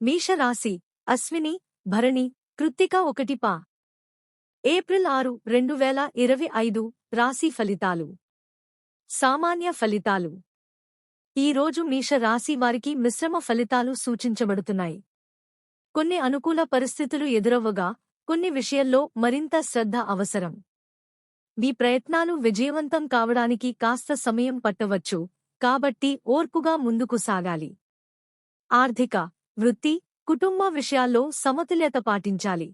మేషరాశి అశ్విని భరణి కృత్తిక 1 పా ఏప్రిల్ 6, 2025 రాశి ఫలితాలు. సామాన్య ఫలితాలు. ఈ రోజు మేష రాశి వారికి మిశ్రమ ఫలితాలు సూచించబడుతున్నాయి. కొన్ని అనుకూల పరిస్థితులు ఎదురవ్వగా కొన్ని విషయాల్లో మరింత శ్రద్ధ అవసరం. మీ ప్రయత్నాలు విజయవంతం కావడానికి కాస్త సమయం పట్టవచ్చు, కాబట్టి ఓర్పుగా ముందుకు సాగాలి. ఆర్థిక, వృత్తి, కుటుంబ విషయాల్లో సమతుల్యత పాటించాలి.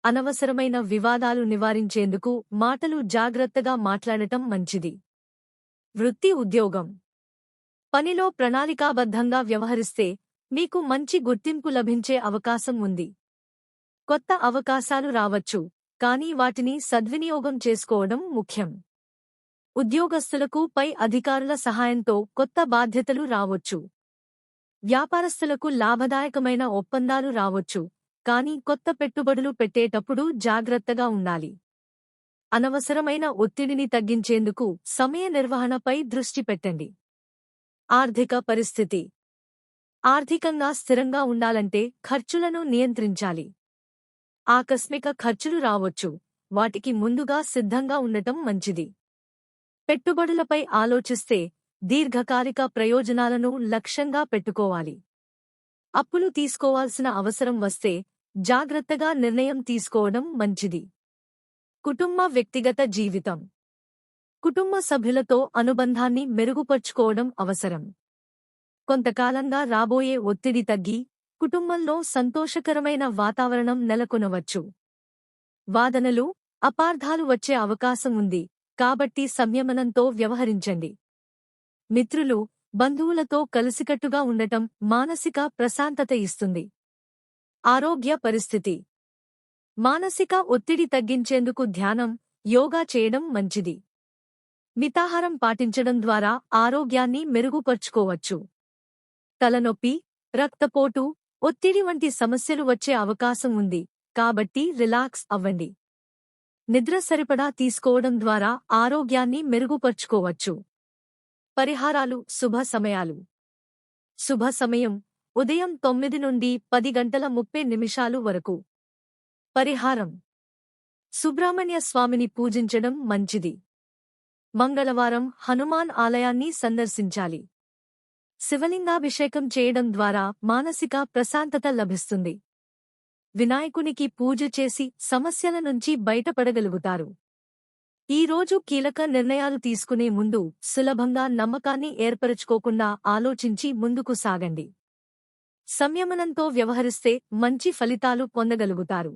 అనవసరమైన వివాదాలు నివారించేందుకు మాటలు జాగ్రత్తగా మాట్లాడటం మంచిది. వృత్తి, ఉద్యోగం. పనిలో ప్రణాళికాబద్ధంగా వ్యవహరిస్తే మీకు మంచి గుర్తింపు లభించే అవకాశం ఉంది. కొత్త అవకాశాలు రావచ్చు, కానీ వాటిని సద్వినియోగం చేసుకోవడం ముఖ్యం. ఉద్యోగస్తులకు పై అధికారుల సహాయంతో కొత్త బాధ్యతలు రావచ్చు. వ్యాపారస్తులకు లాభదాయకమైన ఒప్పందాలు రావచ్చు, కానీ కొత్త పెట్టుబడులు పెట్టేటప్పుడు జాగ్రత్తగా ఉండాలి. అనవసరమైన ఒత్తిడిని తగ్గించేందుకు సమయ నిర్వహణపై దృష్టి పెట్టండి. ఆర్థిక పరిస్థితి. ఆర్థికంగా స్థిరంగా ఉండాలంటే ఖర్చులను నియంత్రించాలి. ఆకస్మిక ఖర్చులు రావచ్చు, వాటికి ముందుగా సిద్ధంగా ఉండటం మంచిది. పెట్టుబడులపై ఆలోచిస్తే దీర్ఘకాలిక ప్రయోజనాలను లక్ష్యంగా పెట్టుకోవాలి. అప్పులు తీసుకోవాల్సిన అవసరం వస్తే జాగ్రత్తగా నిర్ణయం తీసుకోవడం మంచిది. కుటుంబ వ్యక్తిగత జీవితం. కుటుంబ సభ్యులతో అనుబంధాన్ని మెరుగుపర్చుకోవడం అవసరం. కొంతకాలంగా రాబోయే ఒత్తిడి తగ్గి కుటుంబంలో సంతోషకరమైన వాతావరణం నెలకొనవచ్చు. వాదనలు, అపార్థాలు వచ్చే అవకాశం ఉంది, కాబట్టి సంయమనంతో వ్యవహరించండి. మిత్రులు, బంధువులతో కలిసికట్టుగా ఉండటం మానసిక ప్రశాంతత ఇస్తుంది. ఆరోగ్య పరిస్థితి. మానసిక ఒత్తిడి తగ్గించేందుకు ధ్యానం, యోగా చేయడం మంచిది. మితాహారం పాటించడం ద్వారా ఆరోగ్యాన్ని మెరుగుపర్చుకోవచ్చు. తలనొప్పి, రక్తపోటు, ఒత్తిడి వంటి సమస్యలు వచ్చే అవకాశం ఉంది, కాబట్టి రిలాక్స్ అవ్వండి. నిద్ర సరిపడా తీసుకోవడం ద్వారా ఆరోగ్యాన్ని మెరుగుపర్చుకోవచ్చు. పరిహారాలు. శుభ సమయాలు. శుభ సమయం ఉదయం 9 నుండి 10 గంటల 30 నిమిషాలు వరకు. పరిహారం. సుబ్రహ్మణ్య స్వామిని పూజించడం మంచిది. మంగళవారం హనుమాన్ ఆలయాన్ని సందర్శించాలి. శివలింగాభిషేకం చేయడం ద్వారా మానసిక ప్రశాంతత లభిస్తుంది. వినాయకునికి పూజ చేసి సమస్యల నుంచి బయటపడగలుగుతారు. ఈ రోజు కీలక నిర్ణయాలు తీసుకునే ముందు సులభంగా నమ్మకాన్ని ఏర్పరచుకోకుండా ఆలోచించి ముందుకు సాగండి. సంయమనంతో వ్యవహరిస్తే మంచి ఫలితాలు పొందగలుగుతారు.